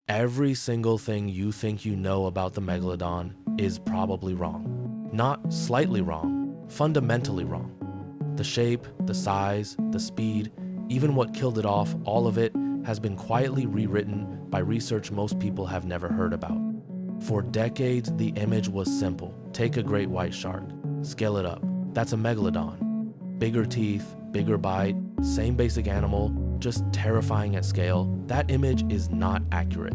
Every single thing you think you know about the Megalodon is probably wrong. Not slightly wrong, fundamentally wrong. The shape, the size, the speed, even what killed it off, all of it has been quietly rewritten by research most people have never heard about. For decades, the image was simple. Take a great white shark, scale it up. That's a Megalodon. Bigger teeth, bigger bite, same basic animal, just terrifying at scale. That image is not accurate.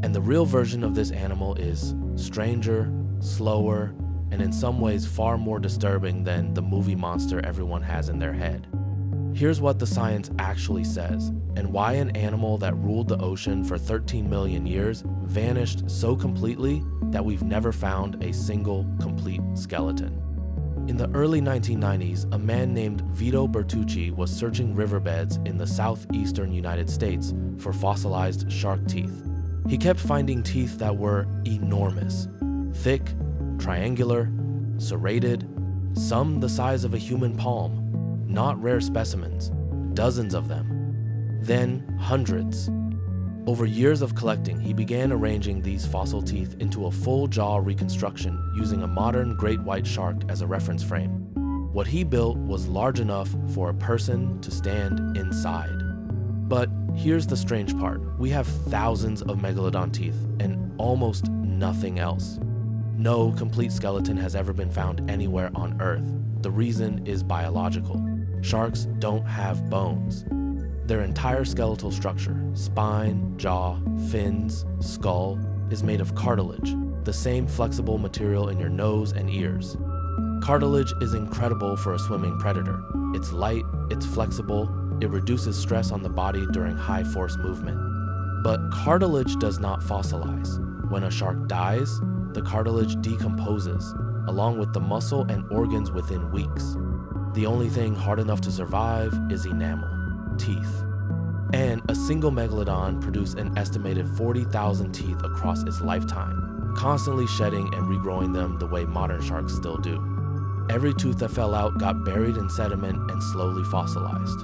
And the real version of this animal is stranger, slower, and in some ways far more disturbing than the movie monster everyone has in their head. Here's what the science actually says, and why an animal that ruled the ocean for 13 million years vanished so completely that we've never found a single complete skeleton. In the early 1990s, a man named Vito Bertucci was searching riverbeds in the southeastern United States for fossilized shark teeth. He kept finding teeth that were enormous, thick, triangular, serrated, some the size of a human palm. Not rare specimens, dozens of them, then hundreds. Over years of collecting, he began arranging these fossil teeth into a full jaw reconstruction using a modern great white shark as a reference frame. What he built was large enough for a person to stand inside. But here's the strange part. We have thousands of Megalodon teeth and almost nothing else. No complete skeleton has ever been found anywhere on Earth. The reason is biological. Sharks don't have bones. Their entire skeletal structure, spine, jaw, fins, skull, is made of cartilage, the same flexible material in your nose and ears. Cartilage is incredible for a swimming predator. It's light, it's flexible, it reduces stress on the body during high force movement. But cartilage does not fossilize. When a shark dies, the cartilage decomposes, along with the muscle and organs within weeks. The only thing hard enough to survive is enamel, teeth. And a single Megalodon produced an estimated 40,000 teeth across its lifetime, constantly shedding and regrowing them the way modern sharks still do. Every tooth that fell out got buried in sediment and slowly fossilized.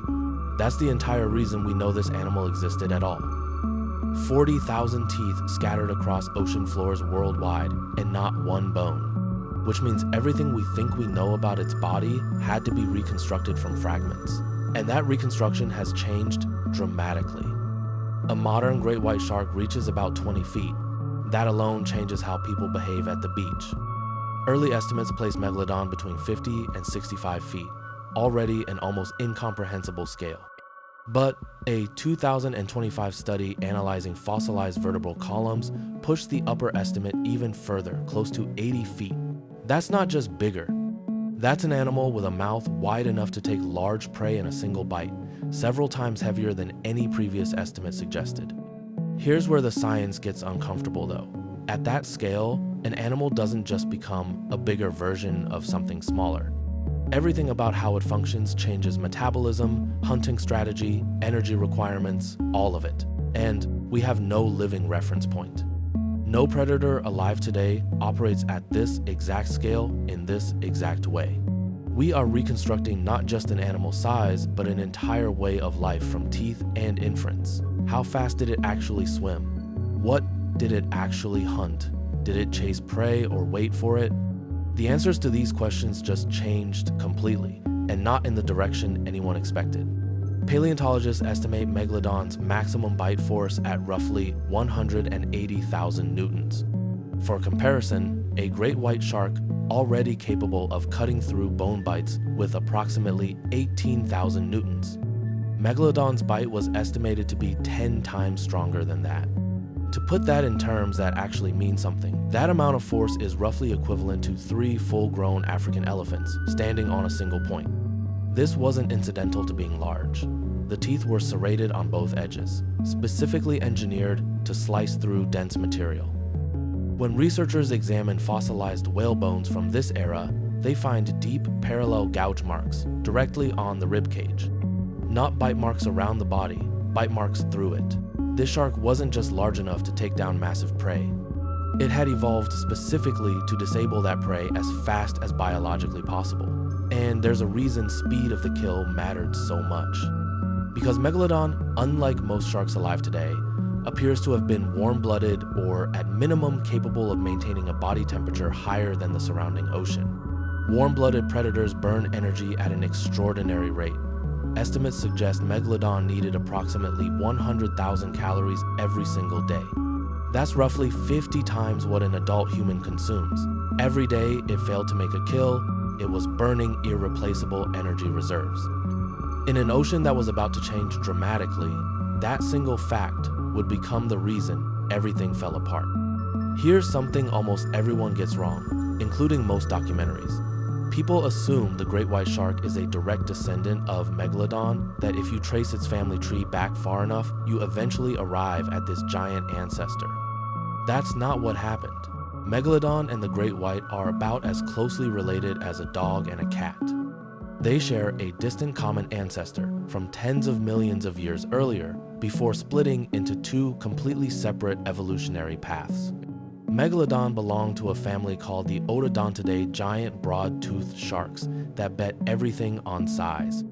That's the entire reason we know this animal existed at all. 40,000 teeth scattered across ocean floors worldwide and not one bone. Which means everything we think we know about its body had to be reconstructed from fragments. And that reconstruction has changed dramatically. A modern great white shark reaches about 20 feet. That alone changes how people behave at the beach. Early estimates place Megalodon between 50 and 65 feet, already an almost incomprehensible scale. But a 2025 study analyzing fossilized vertebral columns pushed the upper estimate even further, close to 80 feet. That's not just bigger. That's an animal with a mouth wide enough to take large prey in a single bite, several times heavier than any previous estimate suggested. Here's where the science gets uncomfortable though. At that scale, an animal doesn't just become a bigger version of something smaller. Everything about how it functions changes: metabolism, hunting strategy, energy requirements, all of it. And we have no living reference point. No predator alive today operates at this exact scale in this exact way. We are reconstructing not just an animal's size, but an entire way of life from teeth and inference. How fast did it actually swim? What did it actually hunt? Did it chase prey or wait for it? The answers to these questions just changed completely, and not in the direction anyone expected. Paleontologists estimate Megalodon's maximum bite force at roughly 180,000 newtons. For comparison, a great white shark already capable of cutting through bone bites with approximately 18,000 newtons. Megalodon's bite was estimated to be 10 times stronger than that. To put that in terms that actually mean something, that amount of force is roughly equivalent to 3 full-grown African elephants standing on a single point. This wasn't incidental to being large. The teeth were serrated on both edges, specifically engineered to slice through dense material. When researchers examine fossilized whale bones from this era, they find deep parallel gouge marks directly on the rib cage. Not bite marks around the body, bite marks through it. This shark wasn't just large enough to take down massive prey. It had evolved specifically to disable that prey as fast as biologically possible. And there's a reason speed of the kill mattered so much. Because Megalodon, unlike most sharks alive today, appears to have been warm-blooded or at minimum capable of maintaining a body temperature higher than the surrounding ocean. Warm-blooded predators burn energy at an extraordinary rate. Estimates suggest Megalodon needed approximately 100,000 calories every single day. That's roughly 50 times what an adult human consumes. Every day it failed to make a kill, it was burning irreplaceable energy reserves. In an ocean that was about to change dramatically, that single fact would become the reason everything fell apart. Here's something almost everyone gets wrong, including most documentaries. People assume the great white shark is a direct descendant of Megalodon, that if you trace its family tree back far enough, you eventually arrive at this giant ancestor. That's not what happened. Megalodon and the great white are about as closely related as a dog and a cat. They share a distant common ancestor from tens of millions of years earlier, before splitting into two completely separate evolutionary paths. Megalodon belonged to a family called the Odontidae giant broad-toothed sharks that bet everything on size.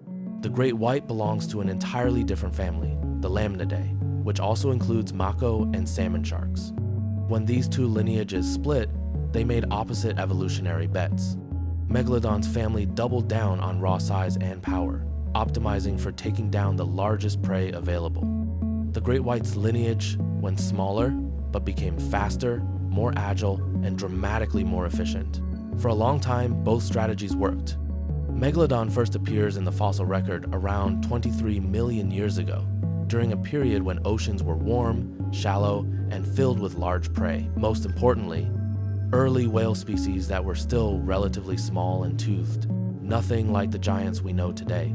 The great white belongs to an entirely different family, the Lamnidae, which also includes mako and salmon sharks. When these two lineages split, they made opposite evolutionary bets. Megalodon's family doubled down on raw size and power, optimizing for taking down the largest prey available. The great white's lineage went smaller, but became faster, more agile, and dramatically more efficient. For a long time, both strategies worked. Megalodon first appears in the fossil record around 23 million years ago, during a period when oceans were warm, shallow, and filled with large prey. Most importantly, early whale species that were still relatively small and toothed, nothing like the giants we know today.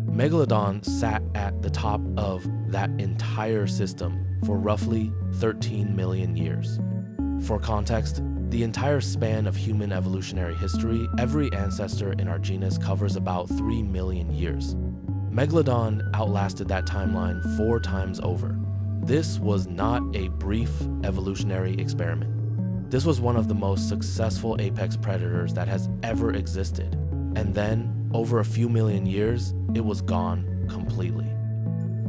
Megalodon sat at the top of that entire system for roughly 13 million years. For context, the entire span of human evolutionary history, every ancestor in our genus covers about 3 million years. Megalodon outlasted that timeline 4 times over. This was not a brief evolutionary experiment. This was one of the most successful apex predators that has ever existed. And then, over a few million years, it was gone completely.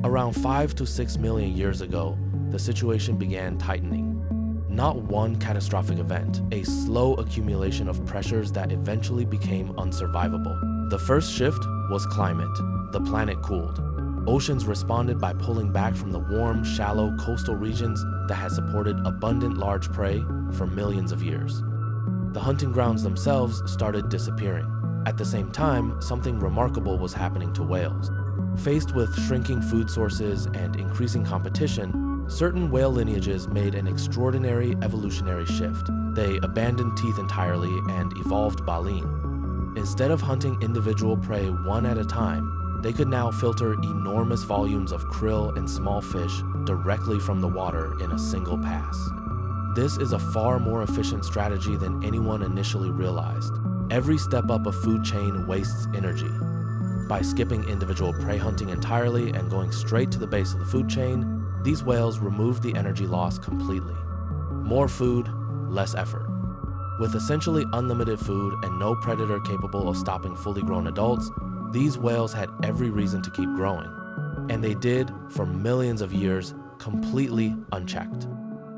Around 5 to 6 million years ago, the situation began tightening. Not one catastrophic event, a slow accumulation of pressures that eventually became unsurvivable. The first shift was climate. The planet cooled. Oceans responded by pulling back from the warm, shallow coastal regions that had supported abundant large prey for millions of years. The hunting grounds themselves started disappearing. At the same time, something remarkable was happening to whales. Faced with shrinking food sources and increasing competition, certain whale lineages made an extraordinary evolutionary shift. They abandoned teeth entirely and evolved baleen. Instead of hunting individual prey one at a time, they could now filter enormous volumes of krill and small fish directly from the water in a single pass. This is a far more efficient strategy than anyone initially realized. Every step up a food chain wastes energy. By skipping individual prey hunting entirely and going straight to the base of the food chain, these whales removed the energy loss completely. More food, less effort. With essentially unlimited food and no predator capable of stopping fully grown adults, these whales had every reason to keep growing. And they did for millions of years, completely unchecked.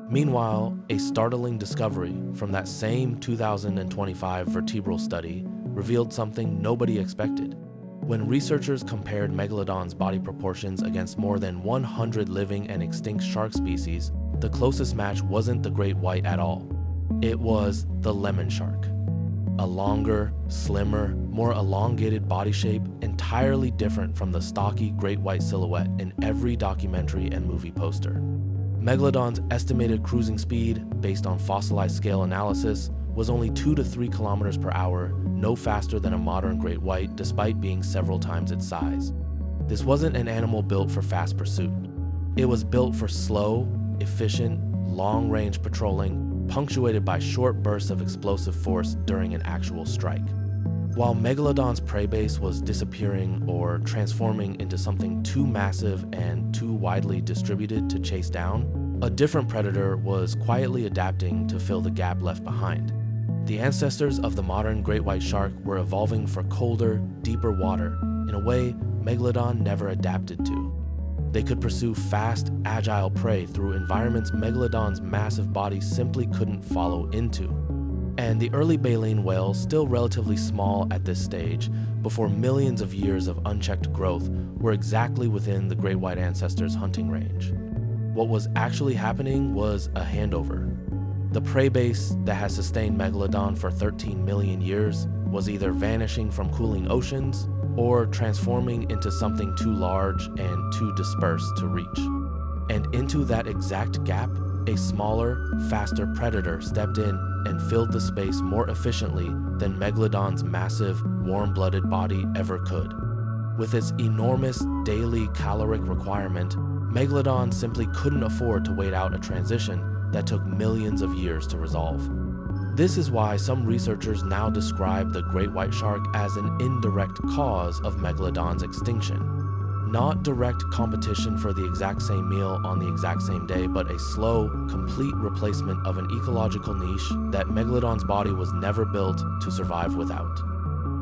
Meanwhile, a startling discovery from that same 2025 vertebral study revealed something nobody expected. When researchers compared Megalodon's body proportions against more than 100 living and extinct shark species, the closest match wasn't the great white at all. It was the lemon shark. A longer, slimmer, more elongated body shape, entirely different from the stocky great white silhouette in every documentary and movie poster. Megalodon's estimated cruising speed, based on fossilized scale analysis, was only 2 to 3 kilometers per hour, no faster than a modern great white despite being several times its size. This wasn't an animal built for fast pursuit. It was built for slow, efficient, long-range patrolling, punctuated by short bursts of explosive force during an actual strike. While Megalodon's prey base was disappearing or transforming into something too massive and too widely distributed to chase down, a different predator was quietly adapting to fill the gap left behind. The ancestors of the modern great white shark were evolving for colder, deeper water in a way Megalodon never adapted to. They could pursue fast, agile prey through environments Megalodon's massive body simply couldn't follow into. And the early baleen whales, still relatively small at this stage, before millions of years of unchecked growth, were exactly within the great white ancestors' hunting range. What was actually happening was a handover. The prey base that has sustained Megalodon for 13 million years was either vanishing from cooling oceans or transforming into something too large and too dispersed to reach. And into that exact gap, a smaller, faster predator stepped in and filled the space more efficiently than Megalodon's massive, warm-blooded body ever could. With its enormous daily caloric requirement, Megalodon simply couldn't afford to wait out a transition that took millions of years to resolve. This is why some researchers now describe the great white shark as an indirect cause of Megalodon's extinction. Not direct competition for the exact same meal on the exact same day, but a slow, complete replacement of an ecological niche that Megalodon's body was never built to survive without.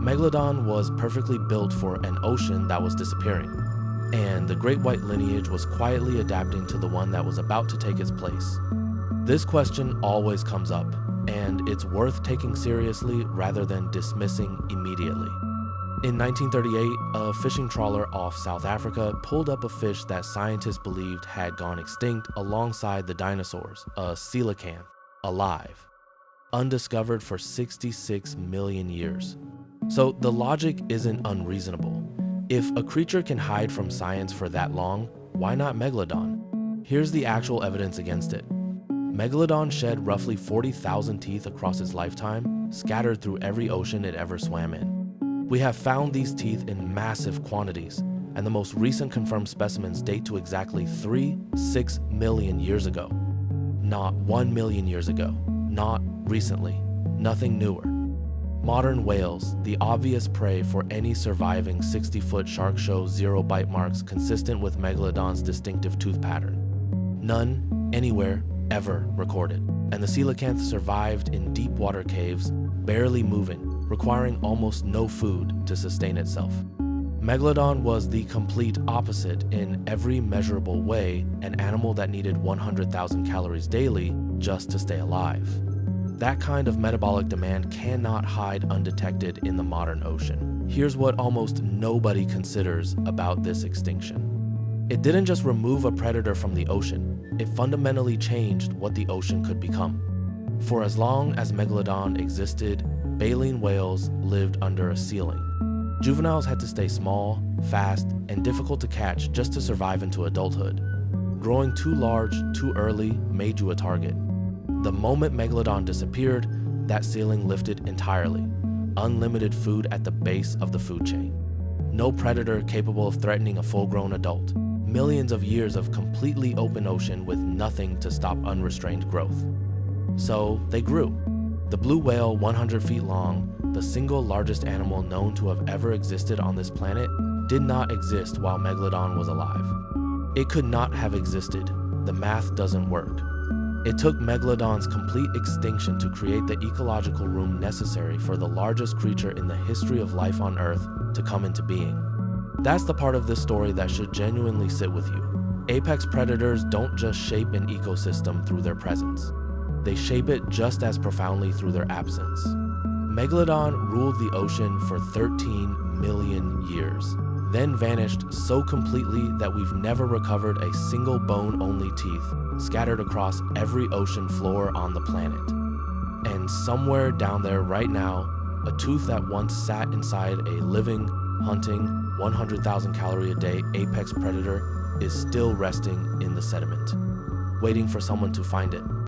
Megalodon was perfectly built for an ocean that was disappearing, and the great white lineage was quietly adapting to the one that was about to take its place. This question always comes up, and it's worth taking seriously rather than dismissing immediately. In 1938, a fishing trawler off South Africa pulled up a fish that scientists believed had gone extinct alongside the dinosaurs, a coelacanth, alive, undiscovered for 66 million years. So the logic isn't unreasonable. If a creature can hide from science for that long, why not Megalodon? Here's the actual evidence against it. Megalodon shed roughly 40,000 teeth across its lifetime, scattered through every ocean it ever swam in. We have found these teeth in massive quantities, and the most recent confirmed specimens date to exactly 6 million years ago. Not 1 million years ago, not recently, nothing newer. Modern whales, the obvious prey for any surviving 60-foot shark, show 0 bite marks consistent with Megalodon's distinctive tooth pattern. None, anywhere, ever recorded. And the coelacanth survived in deep water caves, barely moving, requiring almost no food to sustain itself. Megalodon was the complete opposite in every measurable way, an animal that needed 100,000 calories daily just to stay alive. That kind of metabolic demand cannot hide undetected in the modern ocean. Here's what almost nobody considers about this extinction. It didn't just remove a predator from the ocean, it fundamentally changed what the ocean could become. For as long as Megalodon existed, baleen whales lived under a ceiling. Juveniles had to stay small, fast, and difficult to catch just to survive into adulthood. Growing too large too early made you a target. The moment Megalodon disappeared, that ceiling lifted entirely. Unlimited food at the base of the food chain. No predator capable of threatening a full-grown adult. Millions of years of completely open ocean with nothing to stop unrestrained growth. So they grew. The blue whale, 100 feet long, the single largest animal known to have ever existed on this planet, did not exist while Megalodon was alive. It could not have existed. The math doesn't work. It took Megalodon's complete extinction to create the ecological room necessary for the largest creature in the history of life on Earth to come into being. That's the part of this story that should genuinely sit with you. Apex predators don't just shape an ecosystem through their presence. They shape it just as profoundly through their absence. Megalodon ruled the ocean for 13 million years, then vanished so completely that we've never recovered a single bone-only teeth scattered across every ocean floor on the planet. And somewhere down there right now, a tooth that once sat inside a living, hunting, 100,000 calorie a day apex predator is still resting in the sediment, waiting for someone to find it.